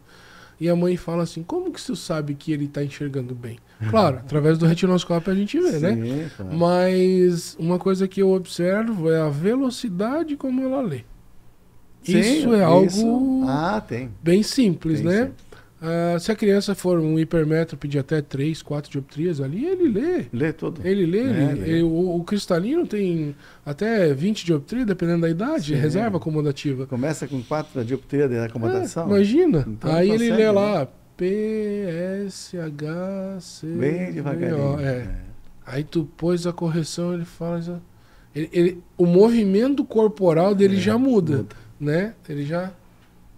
e a mãe fala assim, como que você sabe que ele está enxergando bem? Claro, através do retinoscópio a gente vê, né? Claro. Mas uma coisa que eu observo é a velocidade como ela lê. Sim, isso é algo tem. bem simples, Tem, né? sim. Se a criança for um hipermétrope de até 3, 4 dioptrias ali, ele lê. Lê tudo. Ele lê. O cristalino tem até 20 dioptrias, dependendo da idade, reserva acomodativa. Começa com 4 dioptrias de acomodação. Imagina. Então aí ele lê né? lá PSHC. Bem devagarinho. Aí tu pôs a correção, ele fala... o movimento corporal dele já muda, né? Ele já...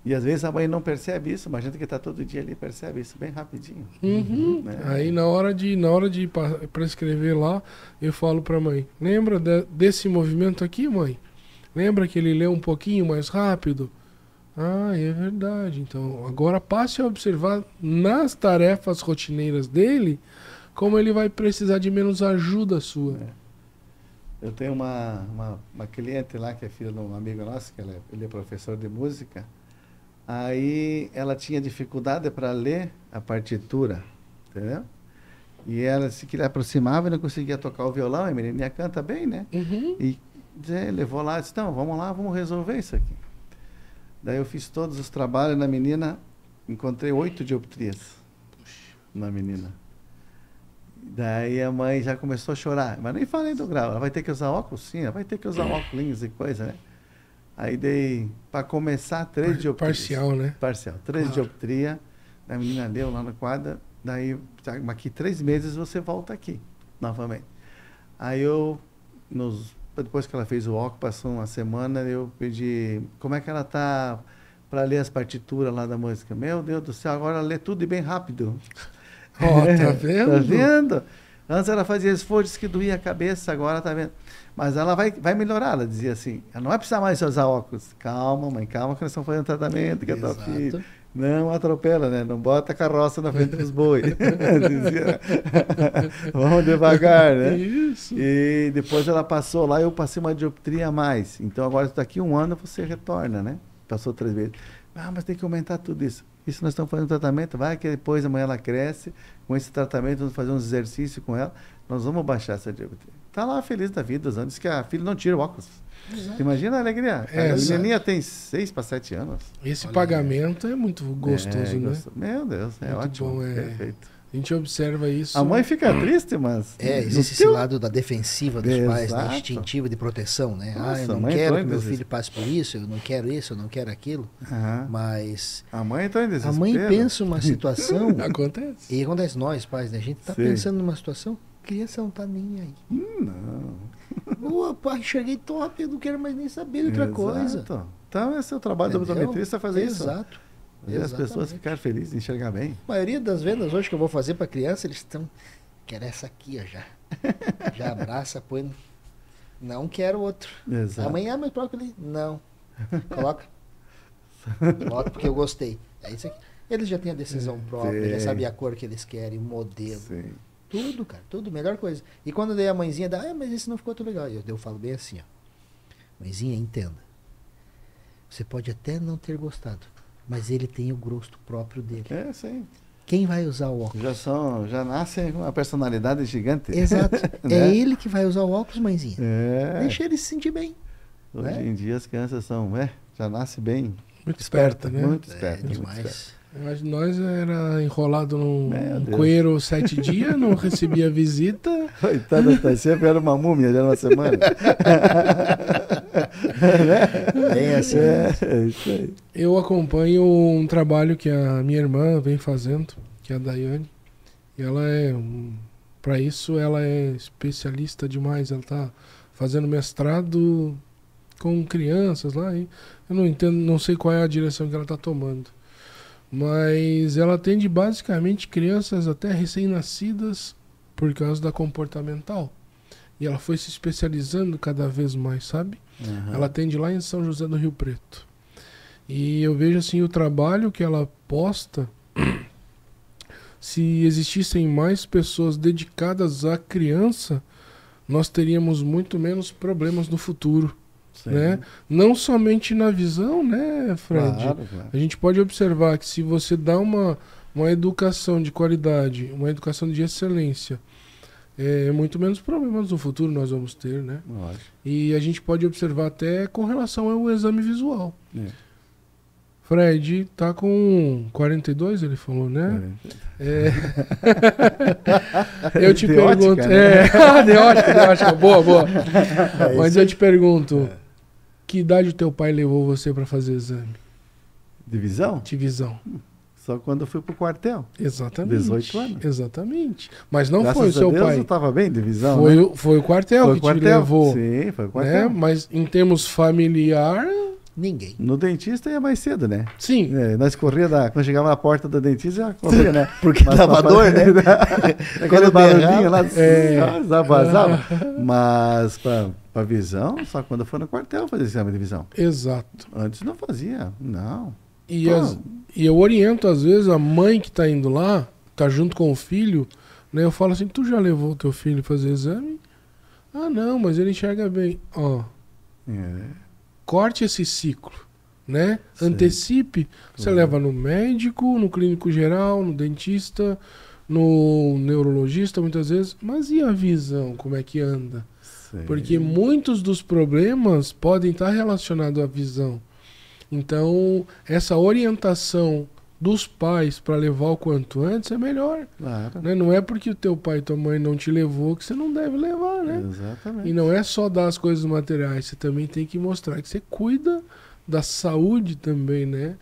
E às vezes a mãe não percebe isso, mas a gente que está todo dia ali percebe isso bem rapidinho. Né? Aí na hora de prescrever lá, eu falo para a mãe, lembra desse movimento aqui, mãe? Lembra que ele lê um pouquinho mais rápido? É verdade. Então agora passe a observar nas tarefas rotineiras dele, como ele vai precisar de menos ajuda sua. Eu tenho uma cliente lá, que é filha de um amigo nosso, que ele é professor de música. Aí ela tinha dificuldade para ler a partitura, entendeu? E ela se aproximava e não conseguia tocar o violão, a menininha canta bem, né? E levou lá e disse, então, vamos lá, vamos resolver isso aqui. Daí eu fiz todos os trabalhos na menina, encontrei 8 dioptrias na menina. Daí a mãe já começou a chorar, mas nem falei do grau, ela vai ter que usar óculos? Sim, ela vai ter que usar óculos e coisa, né? Aí dei, para começar, 3 dioptrias. Parcial, né? Parcial. 3 dioptrias. A menina leu lá na quadra. Daí, daqui 3 meses você volta aqui, novamente. Aí depois que ela fez o óculos, passou uma semana, eu pedi, como é que ela tá para ler as partituras lá da música? Meu Deus do céu, agora ela lê tudo e bem rápido. Tá vendo? Tá vendo? Antes ela fazia esforços que doía a cabeça, agora tá vendo. Mas ela vai melhorar, ela dizia assim, ela não vai precisar mais usar óculos. Calma, mãe, calma que nós estamos fazendo tratamento, que é tua filha. Não atropela, né? Não bota a carroça na frente dos bois. Dizia, vamos devagar, né? Isso. E depois ela passou lá, eu passei uma dioptria a mais. Então agora daqui 1 ano você retorna, né? Passou 3 vezes. Mas tem que aumentar tudo isso. Isso nós estamos fazendo tratamento, vai que depois amanhã ela cresce, com esse tratamento, vamos fazer uns exercícios com ela, nós vamos baixar essa dioptria. Está lá feliz da vida, usando, diz que a filha não tira o óculos. Imagina a alegria. A menininha tem 6 para 7 anos. Esse pagamento é muito gostoso, né? Meu Deus, é muito ótimo. Bom, perfeito. A gente observa isso. A mãe fica triste, mas... existe esse lado da defensiva dos pais, da instintiva de proteção, né? Nossa, eu não quero que meu filho passe por isso, eu não quero isso, eu não quero aquilo. Mas... A mãe está em desespero. A mãe pensa uma situação... Acontece. E acontece nós, pais, né? A gente está pensando numa situação, a criança não está nem aí. Não. Pai, cheguei top, eu não quero mais nem saber de outra coisa. Então, esse é o trabalho do optometrista, fazer isso. Exato. Fazer as pessoas ficarem felizes, enxergar bem. A maioria das vendas hoje que eu vou fazer para criança, eles estão... Quero essa aqui, ó, já. Já abraça, põe... Não quero outro. Exato. Amanhã mais próprio ali. Não. Coloca. Coloca porque eu gostei. É isso aqui. Eles já têm a decisão própria, já sabem a cor que eles querem, o modelo. Sim. Tudo, cara. Tudo, melhor coisa. E quando daí a mãezinha dá, mas esse não ficou tão legal. Eu falo bem assim, ó. Mãezinha, entenda. Você pode até não ter gostado, mas ele tem o gosto próprio dele. É, sim. Quem vai usar o óculos? Já nascem com uma personalidade gigante. Exato. Né? É ele que vai usar o óculos, mãezinha. É. Deixa ele se sentir bem. Hoje em dia as crianças são, já nasce bem. Muito esperta, né? Muito esperta. É muito demais. esperta. Mas nós era enrolado num coeiro 7 dias, não recebia visita. Coitada, tá sempre era uma múmia, já era uma semana. Bem assim. É isso aí. Eu acompanho um trabalho que a minha irmã vem fazendo, que é a Daiane. E ela para isso, ela é especialista demais. Ela tá fazendo mestrado com crianças lá. E eu não entendo, não sei qual é a direção que ela tá tomando. Mas ela atende basicamente crianças até recém-nascidas por causa da comportamental. E ela foi se especializando cada vez mais, sabe? Uhum. Ela atende lá em São José do Rio Preto. E eu vejo assim o trabalho que ela posta. Se existissem mais pessoas dedicadas à criança, nós teríamos muito menos problemas no futuro. Né? Não somente na visão, né, Fred? Claro. A gente pode observar que se você dá uma educação de qualidade, uma educação de excelência, muito menos problemas no futuro nós vamos ter, né? Lógico. E a gente pode observar até com relação ao exame visual. Fred tá com 42, ele falou, né? Eu te pergunto... Né? De ótica. Boa. Mas eu te pergunto... Que idade o teu pai levou você para fazer exame? De visão? De visão. Só quando eu fui pro quartel. Exatamente. 18 anos. Exatamente. Mas não Graças foi o seu a Deus, pai. Eu estava bem de visão. Foi o quartel que te levou. Sim, foi o quartel. Né? Mas em termos familiar... Ninguém. No dentista ia mais cedo, né? Sim. Nós corria quando chegava na porta do dentista, já corria, né? Porque dava dor, né? Aquele barulhinho lá, vazava. Mas pra visão, só quando foi no quartel fazer exame de visão. Exato. Antes não fazia, não. E eu oriento, às vezes, a mãe que tá indo lá, tá junto com o filho, né? Eu falo assim, tu já levou o teu filho fazer exame? Ah, não, mas ele enxerga bem. Ó. Corte esse ciclo, né? Sim. Antecipe. Você leva no médico, no clínico geral, no dentista, no neurologista, muitas vezes. Mas e a visão? Como é que anda? Sim. Porque muitos dos problemas podem estar relacionados à visão. Então, essa orientação dos pais para levar o quanto antes é melhor. Claro. Né? Não é porque o teu pai e tua mãe não te levou que você não deve levar, né? Exatamente. E não é só dar as coisas materiais, você também tem que mostrar que você cuida da saúde também, né?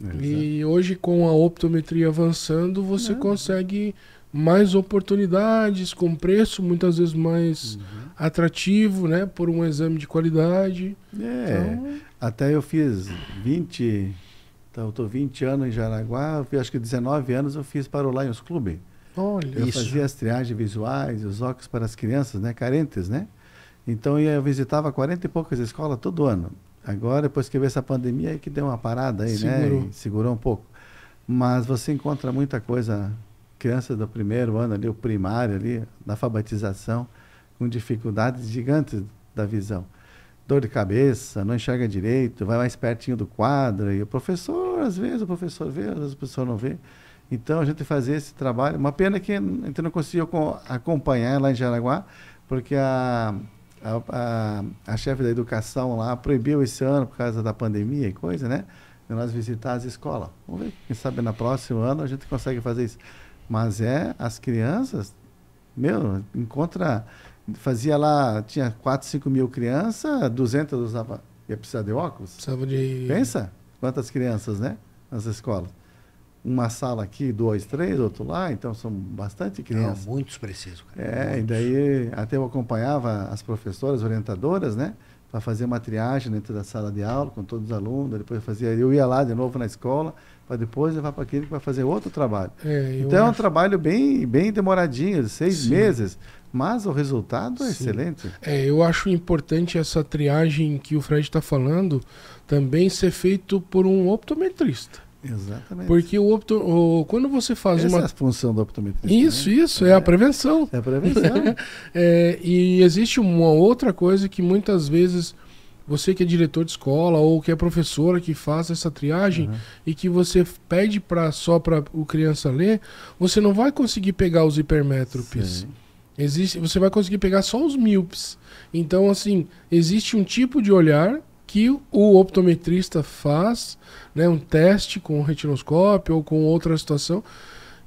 Exato. E hoje com a optometria avançando, você consegue mais oportunidades, com preço muitas vezes mais atrativo, né? Por um exame de qualidade. Então... Até eu fiz 20... Então, eu estou 20 anos em Jaraguá, acho que 19 anos eu fiz para o Lions Club. Olha eu fazia as triagens visuais, os óculos para as crianças, né, carentes, né? Então eu visitava 40 e poucas escolas todo ano. Agora, depois que veio essa pandemia, aí que deu uma parada aí, né? E segurou um pouco. Mas você encontra muita coisa, crianças do primeiro ano ali, o primário ali, na alfabetização, com dificuldades gigantes da visão. Dor de cabeça, não enxerga direito, vai mais pertinho do quadro, e o professor, às vezes o professor vê, às vezes o professor não vê. Então a gente fazia esse trabalho, uma pena que a gente não conseguiu acompanhar lá em Jaraguá, porque a chefe da educação lá proibiu esse ano por causa da pandemia e coisa, né? De nós visitar as escolas. Vamos ver, quem sabe no próximo ano a gente consegue fazer isso. Mas as crianças, fazia lá, tinha 4, 5 mil crianças, 200 usava, ia precisar de óculos. Precisava de... Pensa quantas crianças, né? Nas escolas. Uma sala aqui, 2, 3, outro lá, então são bastante crianças. Não, muitos precisos, cara. E daí até eu acompanhava as professoras, orientadoras, né? Para fazer uma triagem dentro da sala de aula com todos os alunos, depois eu ia lá de novo na escola, para depois levar para a clínica para fazer outro trabalho. Então é um trabalho bem demoradinho, de 6 meses, mas o resultado é excelente. Eu acho importante essa triagem que o Fred está falando também ser feito por um optometrista. Exatamente. Porque quando você faz Essa é a função do optometrista. Isso, é a prevenção. É a prevenção. E existe uma outra coisa que muitas vezes você que é diretor de escola ou que é professora que faz essa triagem e que você pede só para o criança ler, você não vai conseguir pegar os hipermétropes. Você vai conseguir pegar só os míopes. Então, assim, existe um tipo de olhar que o optometrista faz, né, um teste com o retinoscópio ou com outra situação,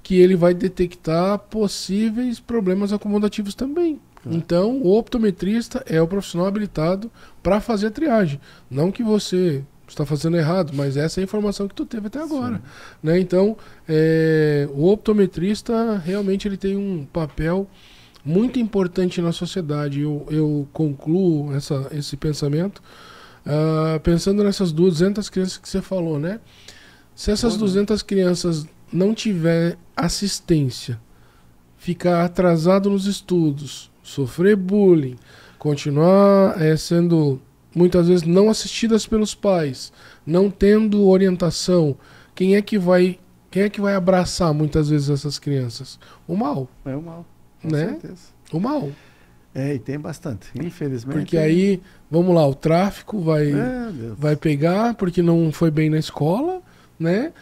que ele vai detectar possíveis problemas acomodativos também. Então, o optometrista é o profissional habilitado para fazer a triagem. Não que você está fazendo errado, mas essa é a informação que tu teve até agora. Né? Então, o optometrista realmente ele tem um papel muito importante na sociedade. Eu concluo esse pensamento pensando nessas 200 crianças que você falou, né? Se essas 200 crianças não tiver assistência, ficar atrasado nos estudos, sofrer bullying, continuar sendo muitas vezes não assistidas pelos pais, não tendo orientação, quem é que vai abraçar muitas vezes essas crianças? O mal. É o mal, com certeza. O mal. E tem bastante, infelizmente. Porque aí, vamos lá, o tráfico vai pegar porque não foi bem na escola, né?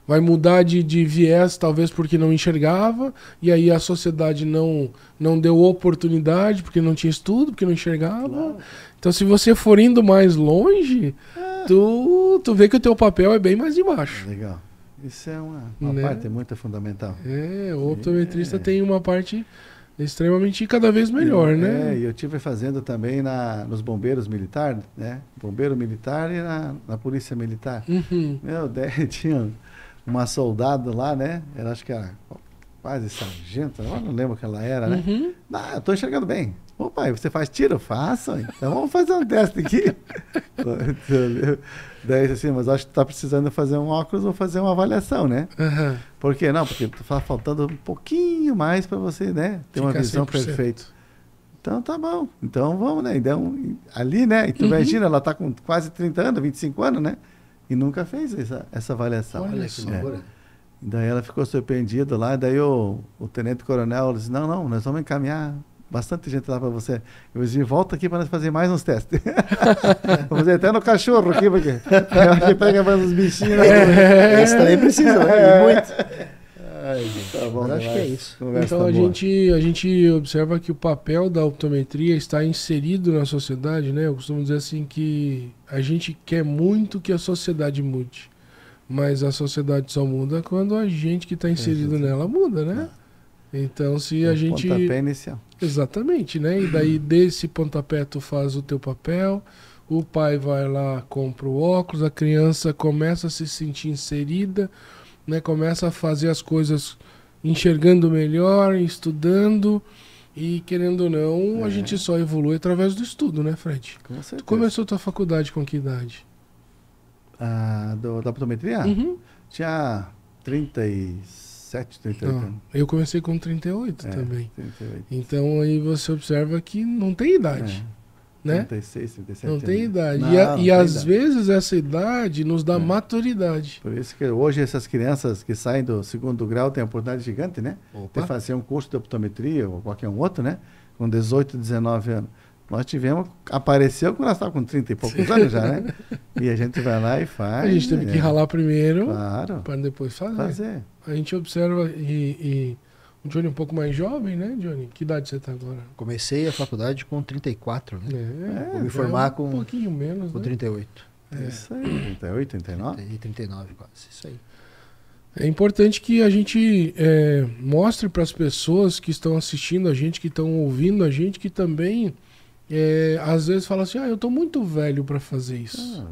Vai mudar de viés, talvez porque não enxergava, e aí a sociedade não deu oportunidade, porque não tinha estudo, porque não enxergava. Claro. Então, se você for indo mais longe, tu vê que o teu papel é bem mais embaixo. Legal. Isso é uma parte muito fundamental. O optometrista tem uma parte extremamente cada vez melhor, né? E eu estive fazendo também nos bombeiros militares, né? Bombeiro militar e na polícia militar. Meu Deus, tinha uma soldado lá, né? Ela acho que era quase sargento, eu não lembro que ela era, né? Eu tô enxergando bem. Ô pai, você faz tiro? Faça. Então vamos fazer um teste aqui. Daí assim, mas acho que tá precisando fazer um óculos ou fazer uma avaliação, né? Por quê? Não, porque tá faltando um pouquinho mais para você, né? Ter uma visão 100%. Perfeita. Então tá bom. Então vamos, né? Então, ali, né? E tu imagina, ela tá com quase 30 anos, 25 anos, né? E nunca fez essa avaliação. Olha que loucura. Daí ela ficou surpreendida lá, daí o tenente-coronel disse, não, nós vamos encaminhar bastante gente lá para você. Eu disse, volta aqui para nós fazer mais uns testes. Vamos fazer até no cachorro aqui, porque eu acho que pega mais uns bichinhos. Esse também precisa, né? Muito. Tá bom, acho que é isso. Então a gente observa que o papel da optometria está inserido na sociedade, né? Eu costumo dizer assim que a gente quer muito que a sociedade mude, mas a sociedade só muda quando a gente que está inserido nela muda, né? Então se a gente... Pontapé inicial. Exatamente, né? E daí desse pontapé tu faz o teu papel, o pai vai lá, compra o óculos, a criança começa a se sentir inserida, né? Começa a fazer as coisas enxergando melhor, estudando e querendo ou não, a gente só evolui através do estudo, né, Fred? Com certeza. Tu começou tua faculdade com que idade? Da optometria? Tinha 37, 38 anos. Eu comecei com 38 também. 38. Então aí você observa que não tem idade. Né? 36, 37 não tem idade. Não, e às vezes essa idade nos dá maturidade. Por isso que hoje essas crianças que saem do 2º grau têm uma oportunidade gigante, né? De fazer um curso de optometria ou qualquer um outro, né? Com 18, 19 anos. Nós apareceu quando nós estávamos com 30 e poucos anos já, né? E a gente vai lá e faz. A gente teve que ralar primeiro para depois fazer. A gente observa o Johnny um pouco mais jovem, né, Johnny? Que idade você está agora? Comecei a faculdade com 34, né? Vou me formar com... Um pouquinho menos, com né? 38. Isso aí, 38, 39? 39 quase, isso aí. É importante que a gente mostre para as pessoas que estão assistindo a gente, que estão ouvindo a gente, que também às vezes falam assim, eu estou muito velho para fazer isso.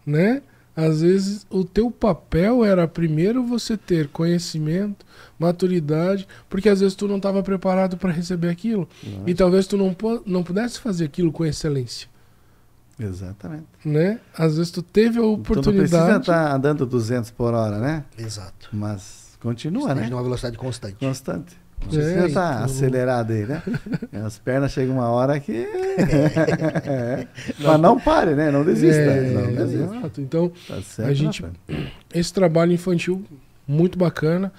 Né? Às vezes o teu papel era primeiro você ter conhecimento, maturidade, porque às vezes tu não estava preparado para receber aquilo. E talvez tu não pudesse fazer aquilo com excelência. Exatamente. Né? Às vezes tu teve a oportunidade... Tu não precisa estar andando 200 por hora, né? Exato. Mas continua, né? Numa velocidade constante. Constante. Não precisa estar acelerado aí, né? As pernas chegam uma hora que... Mas não pare, né? Não desista. Não desista. Exato. Então, Tá a gente... Esse trabalho infantil, muito bacana.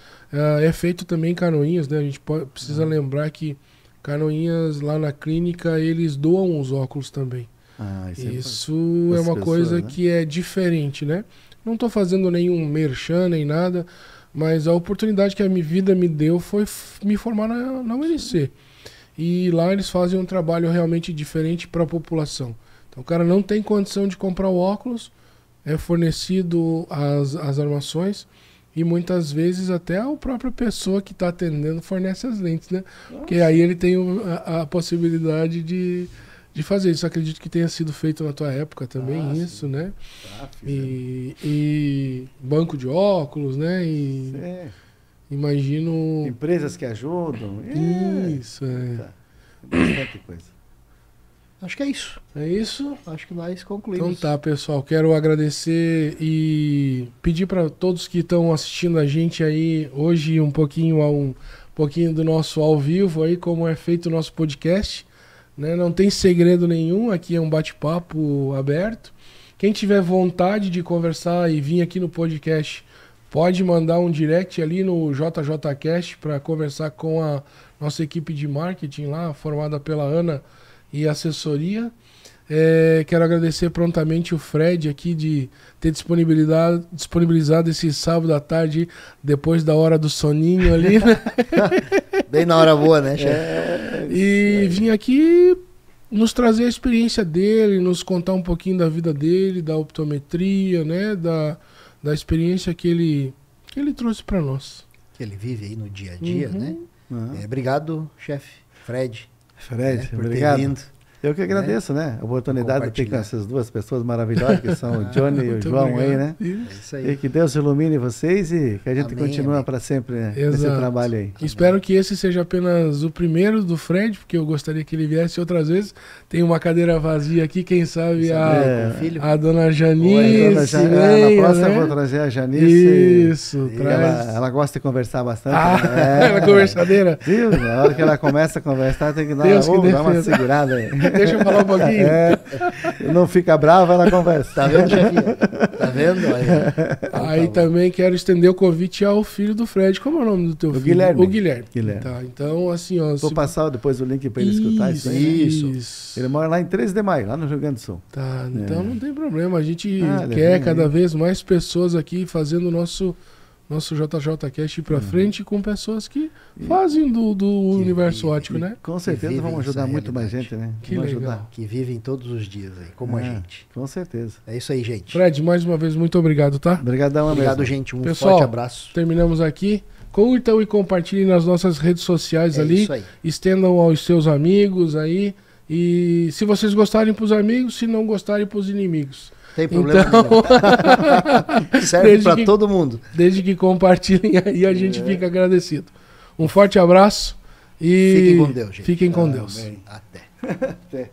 É feito também em Canoinhas, né? A gente precisa lembrar que Canoinhas, lá na clínica, eles doam os óculos também. Isso é uma coisa, né, que é diferente, né? Não estou fazendo nenhum merchan nem nada, mas a oportunidade que a minha vida me deu foi me formar na UNC. E lá eles fazem um trabalho realmente diferente para a população. Então o cara não tem condição de comprar o óculos, é fornecido as armações e muitas vezes até a própria pessoa que está atendendo fornece as lentes, né? Porque aí ele tem a possibilidade de fazer isso. Acredito que tenha sido feito na tua época também, isso, né? E banco de óculos, né? E imagino... Empresas que ajudam. Isso, é. Bastante coisa. Acho que é isso. É isso? Acho que nós concluímos. Então tá, pessoal. Quero agradecer e pedir para todos que estão assistindo a gente aí hoje um pouquinho do nosso ao vivo aí, como é feito o nosso podcast. Né? Não tem segredo nenhum, aqui é um bate-papo aberto. Quem tiver vontade de conversar e vir aqui no podcast, pode mandar um direct ali no JJCast para conversar com a nossa equipe de marketing lá, formada pela Ana e assessoria. Quero agradecer prontamente o Fred aqui de ter disponibilizado esse sábado à tarde, depois da hora do soninho ali, né? Bem na hora boa, né, chefe? E vim aqui nos trazer a experiência dele, nos contar um pouquinho da vida dele, da optometria, né? Da experiência que ele trouxe para nós. Que ele vive aí no dia a dia, né? Obrigado, chefe Fred. Por obrigado. Ter vindo. Eu que agradeço, né? A oportunidade de ter com essas duas pessoas maravilhosas, que são o Johnny e o João obrigado. Aí, né? Isso aí. E que Deus ilumine vocês e que a gente continue para sempre, né? Nesse trabalho aí. Espero que esse seja apenas o primeiro do Fred, porque eu gostaria que ele viesse outras vezes. Tem uma cadeira vazia aqui, quem sabe a dona Janice. Na próxima eu vou trazer a Janice. Isso, traz. Ela gosta de conversar bastante. Ela é conversadeira. Viu? Na hora que ela começa a conversar, tem que dar uma segurada aí. Deixa eu falar um pouquinho. Não fica brava, ela conversa. Tá vendo, chefinha? Tá vendo? Aí também quero estender o convite ao filho do Fred. Como é o nome do teu filho? Guilherme. O Guilherme. Tá, então, assim, ó. Vou passar depois o link para ele escutar isso aí. Isso. Ele mora lá em 13 de Maio, lá no Rio Grande do Sul. Tá, então não tem problema. A gente quer cada vez mais pessoas aqui fazendo o nosso JJCast ir pra frente com pessoas que fazem do universo óptico, né? Com certeza vamos ajudar muito mais gente, né? Que legal. Ajudar. Que vivem todos os dias aí, como a gente. Com certeza. É isso aí, gente. Fred, mais uma vez, muito obrigado, tá? Obrigadão, obrigado, gente. Um Pessoal, forte abraço. Terminamos aqui. Curtam e compartilhem nas nossas redes sociais ali. Isso aí. Estendam aos seus amigos aí. E se vocês gostarem pros amigos, se não gostarem pros inimigos. Tem problema nenhum. Serve para todo mundo. Desde que compartilhem aí, a gente fica agradecido. Um forte abraço e fiquem com Deus, gente. Fiquem com Deus. Até.